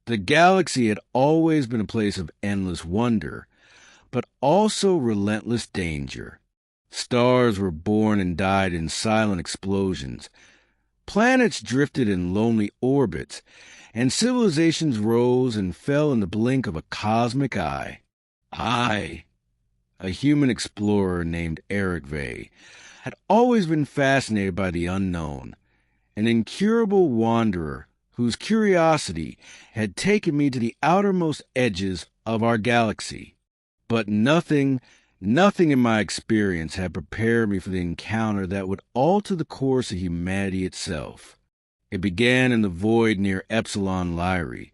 The galaxy had always been a place of endless wonder, but also relentless danger. Stars were born and died in silent explosions. Planets drifted in lonely orbits, and civilizations rose and fell in the blink of a cosmic eye. I, a human explorer named Eric Vey, had always been fascinated by the unknown, an incurable wanderer whose curiosity had taken me to the outermost edges of our galaxy. But nothing in my experience had prepared me for the encounter that would alter the course of humanity itself. It began in the void near Epsilon Lyrae,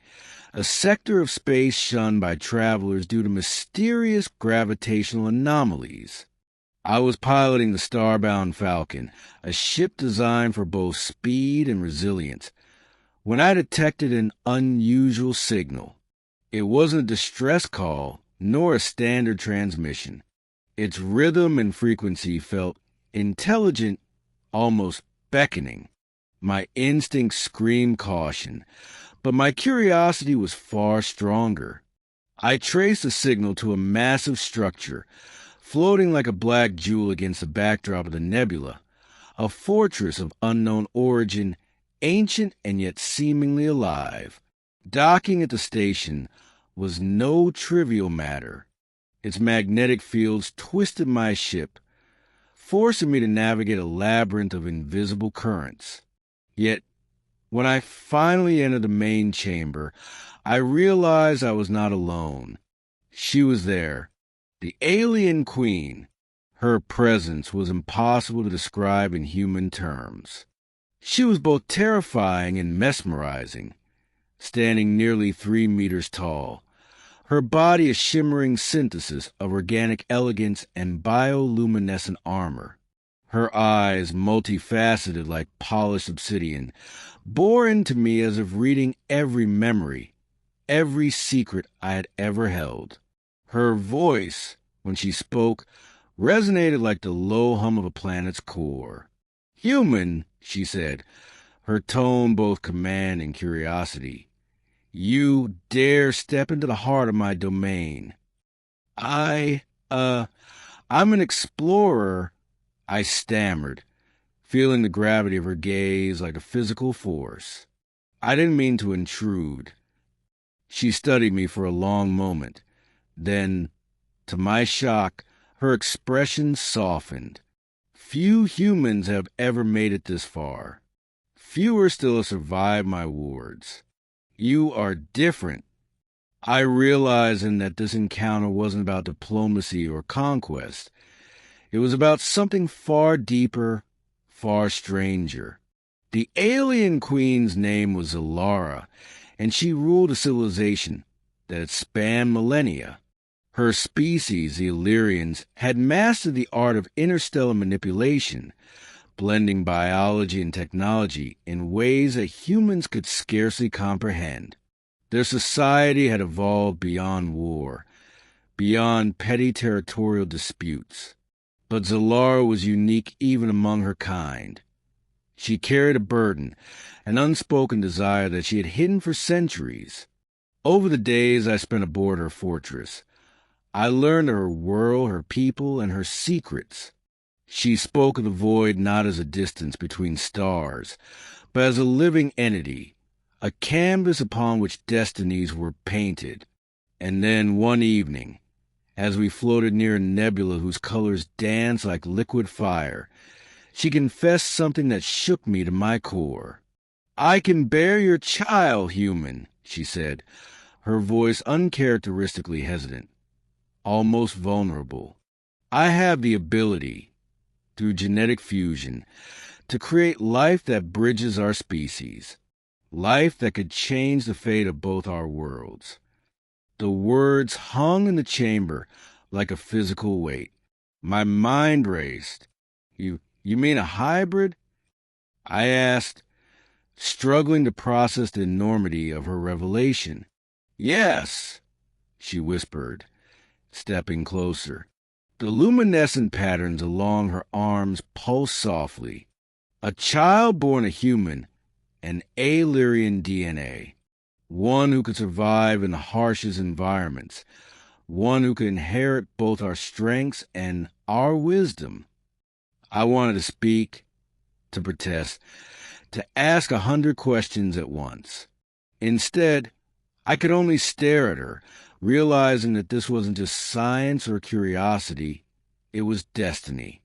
a sector of space shunned by travelers due to mysterious gravitational anomalies. I was piloting the Starbound Falcon, a ship designed for both speed and resilience, when I detected an unusual signal. It wasn't a distress call, nor a standard transmission. Its rhythm and frequency felt intelligent, almost beckoning. My instincts screamed caution, but my curiosity was far stronger. I traced the signal to a massive structure, floating like a black jewel against the backdrop of the nebula, a fortress of unknown origin, ancient and yet seemingly alive. Docking at the station was no trivial matter. Its magnetic fields twisted my ship, forcing me to navigate a labyrinth of invisible currents. Yet, when I finally entered the main chamber, I realized I was not alone. She was there, the alien queen. Her presence was impossible to describe in human terms. She was both terrifying and mesmerizing, standing nearly 3 meters tall, her body a shimmering synthesis of organic elegance and bioluminescent armor. Her eyes, multifaceted like polished obsidian, bore into me as if reading every memory, every secret I had ever held. Her voice, when she spoke, resonated like the low hum of a planet's core. "Human," she said, her tone both command and curiosity. "You dare step into the heart of my domain." I'm an explorer," I stammered, feeling the gravity of her gaze like a physical force. I didn't mean to intrude. She studied me for a long moment. Then, to my shock, her expression softened. Few humans have ever made it this far. Fewer still have survived my wards. You are different. I realized then that this encounter wasn't about diplomacy or conquest. It was about something far deeper, far stranger. The alien queen's name was Zalara, and she ruled a civilization that had spanned millennia. Her species, the Illyrians, had mastered the art of interstellar manipulation, blending biology and technology in ways that humans could scarcely comprehend. Their society had evolved beyond war, beyond petty territorial disputes. But Zalara was unique even among her kind. She carried a burden, an unspoken desire that she had hidden for centuries. Over the days I spent aboard her fortress, I learned of her world, her people, and her secrets. She spoke of the void not as a distance between stars, but as a living entity, a canvas upon which destinies were painted. And then one evening, as we floated near a nebula whose colors danced like liquid fire, she confessed something that shook me to my core. "I can bear your child, human," she said, her voice uncharacteristically hesitant, almost vulnerable. "I have the ability, through genetic fusion, to create life that bridges our species, life that could change the fate of both our worlds." The words hung in the chamber like a physical weight. My mind raced. You mean a hybrid?" I asked, struggling to process the enormity of her revelation. "Yes," she whispered, stepping closer. The luminescent patterns along her arms pulsed softly. "A child born a human, an Illyrian DNA. one who could survive in the harshest environments, one who could inherit both our strengths and our wisdom. I wanted to speak, to protest, to ask 100 questions at once. Instead, I could only stare at her, realizing that this wasn't just science or curiosity, it was destiny.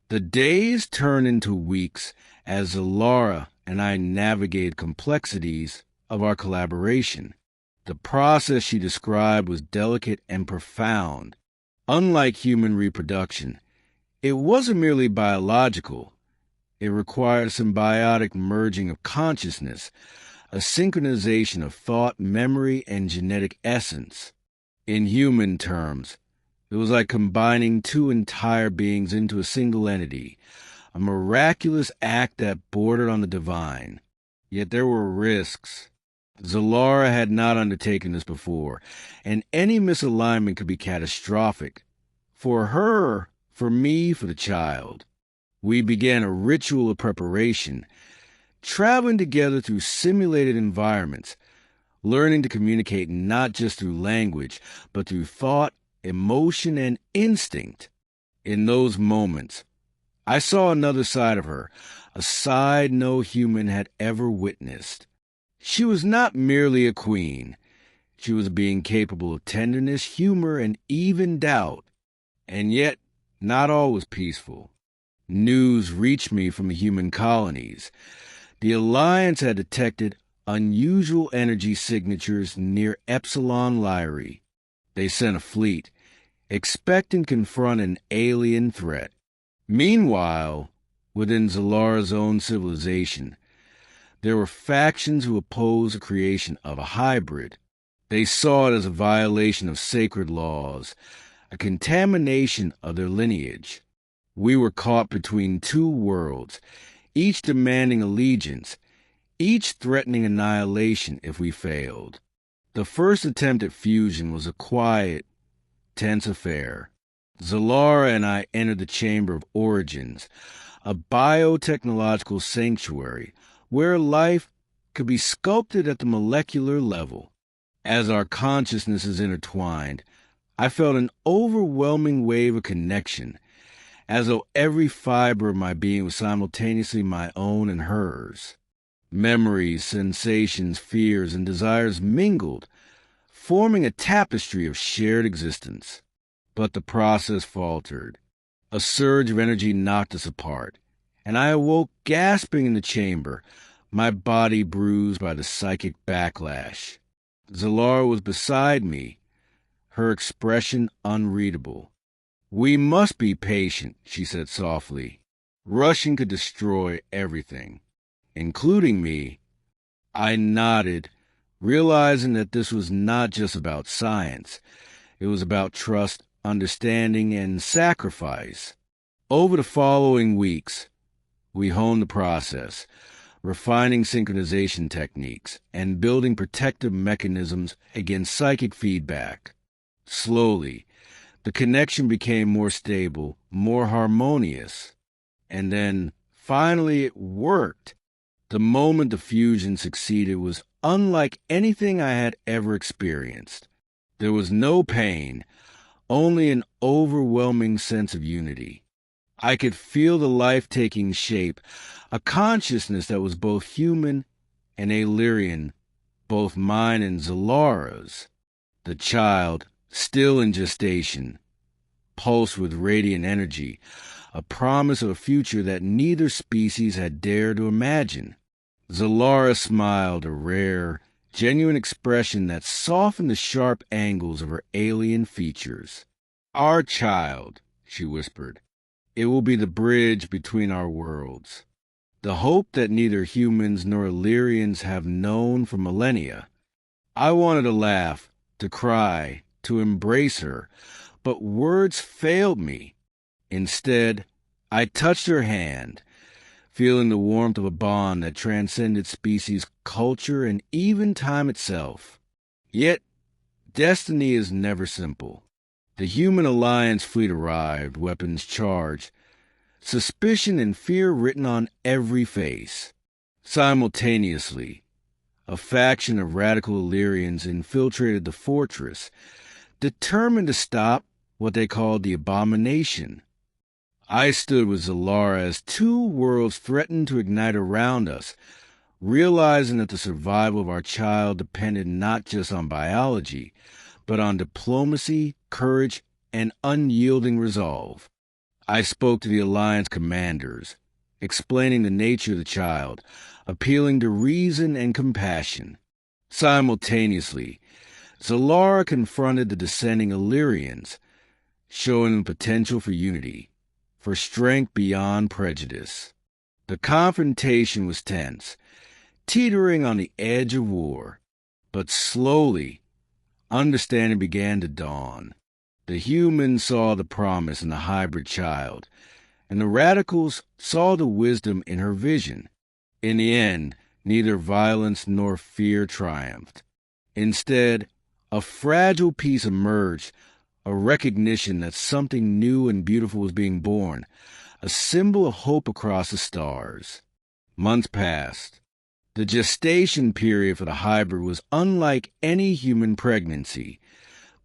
The days turned into weeks as Zalara and I navigated complexities of our collaboration. The process she described was delicate and profound. Unlike human reproduction, it wasn't merely biological. It required a symbiotic merging of consciousness, a synchronization of thought, memory, and genetic essence. In human terms, it was like combining two entire beings into a single entity, a miraculous act that bordered on the divine. Yet there were risks. Zalara had not undertaken this before, and any misalignment could be catastrophic. For her, for me, for the child. We began a ritual of preparation, traveling together through simulated environments, learning to communicate not just through language, but through thought, emotion, and instinct. In those moments, I saw another side of her, a side no human had ever witnessed. She was not merely a queen. She was a being capable of tenderness, humor, and even doubt. And yet, not all was peaceful. News reached me from the human colonies. The Alliance had detected unusual energy signatures near Epsilon Lyrae. They sent a fleet, expecting to confront an alien threat. Meanwhile, within Zalara's own civilization, there were factions who opposed the creation of a hybrid. They saw it as a violation of sacred laws, a contamination of their lineage. We were caught between two worlds, each demanding allegiance, each threatening annihilation if we failed. The first attempt at fusion was a quiet, tense affair. Zalara and I entered the Chamber of Origins, a biotechnological sanctuary where life could be sculpted at the molecular level. As our consciousnesses intertwined, I felt an overwhelming wave of connection, as though every fiber of my being was simultaneously my own and hers. Memories, sensations, fears, and desires mingled, forming a tapestry of shared existence. But the process faltered. A surge of energy knocked us apart, and I awoke gasping in the chamber, my body bruised by the psychic backlash. Zalara was beside me, her expression unreadable. "We must be patient," she said softly. "Rushing could destroy everything, including me." I nodded, realizing that this was not just about science. It was about trust, understanding, and sacrifice. Over the following weeks, we honed the process, refining synchronization techniques, and building protective mechanisms against psychic feedback. Slowly, the connection became more stable, more harmonious. And then, finally, it worked. The moment the fusion succeeded was unlike anything I had ever experienced. There was no pain, only an overwhelming sense of unity. I could feel the life taking shape, a consciousness that was both human and Illyrian, both mine and Zalara's. The child, still in gestation, pulsed with radiant energy, a promise of a future that neither species had dared to imagine. Zalara smiled, a rare, genuine expression that softened the sharp angles of her alien features. "Our child," she whispered. "It will be the bridge between our worlds. The hope that neither humans nor Illyrians have known for millennia." I wanted to laugh, to cry, to embrace her, but words failed me. Instead, I touched her hand, feeling the warmth of a bond that transcended species, culture, and even time itself. Yet, destiny is never simple. The human alliance fleet arrived, weapons charged, suspicion and fear written on every face. Simultaneously, A faction of radical Illyrians infiltrated the fortress, determined to stop what they called the abomination. I stood with Zalara as two worlds threatened to ignite around us, realizing that the survival of our child depended not just on biology, but on diplomacy, courage, and unyielding resolve. I spoke to the Alliance commanders, explaining the nature of the child, appealing to reason and compassion. Simultaneously, Zalara confronted the descending Illyrians, showing them potential for unity, for strength beyond prejudice. The confrontation was tense, teetering on the edge of war, but slowly, understanding began to dawn. The humans saw the promise in the hybrid child, and the radicals saw the wisdom in her vision. In the end, neither violence nor fear triumphed. Instead, a fragile peace emerged, a recognition that something new and beautiful was being born, a symbol of hope across the stars. Months passed. The gestation period for the hybrid was unlike any human pregnancy,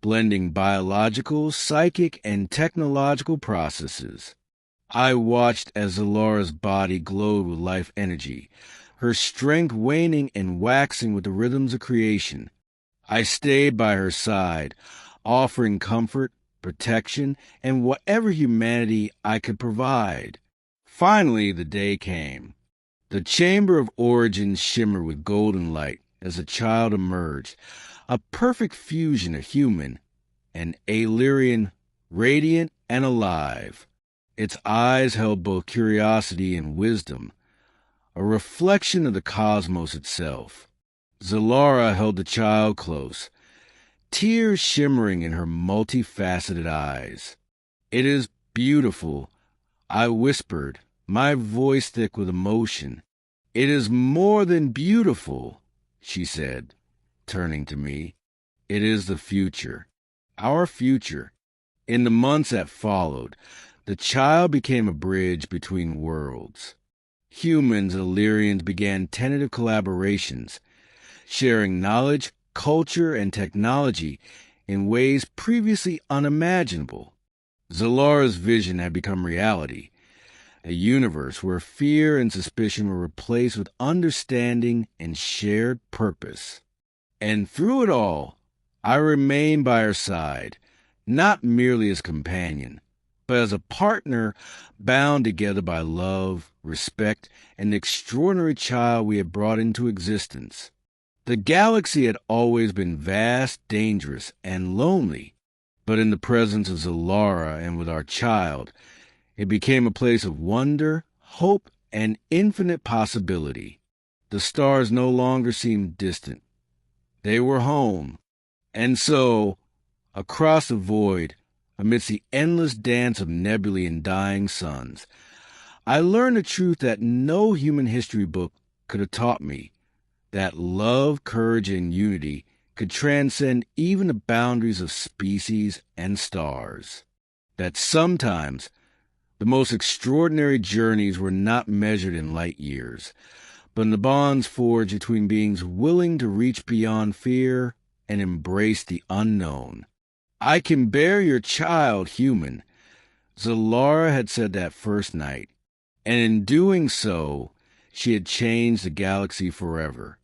blending biological, psychic, and technological processes. I watched as Zalara's body glowed with life energy, her strength waning and waxing with the rhythms of creation. I stayed by her side, offering comfort, protection, and whatever humanity I could provide. Finally, the day came. The chamber of origin shimmered with golden light as the child emerged, a perfect fusion of human and Illyrian, radiant and alive. Its eyes held both curiosity and wisdom, a reflection of the cosmos itself. Zalara held the child close, tears shimmering in her multifaceted eyes. "It is beautiful," I whispered, my voice thick with emotion. "It is more than beautiful," she said, turning to me. "It is the future. Our future." In the months that followed, the child became a bridge between worlds. Humans and Illyrians began tentative collaborations, sharing knowledge, culture, and technology in ways previously unimaginable. Zalara's vision had become reality, a universe where fear and suspicion were replaced with understanding and shared purpose. And through it all, I remained by her side, not merely as companion, but as a partner bound together by love, respect, and the extraordinary child we had brought into existence. The galaxy had always been vast, dangerous, and lonely, but in the presence of Zalara and with our child, it became a place of wonder, hope, and infinite possibility. The stars no longer seemed distant. They were home. And so, across the void, amidst the endless dance of nebulae and dying suns, I learned a truth that no human history book could have taught me, that love, courage, and unity could transcend even the boundaries of species and stars. That sometimes the most extraordinary journeys were not measured in light years, but in the bonds forged between beings willing to reach beyond fear and embrace the unknown. "I can bear your child, human," Zalara had said that first night, and in doing so, she had changed the galaxy forever.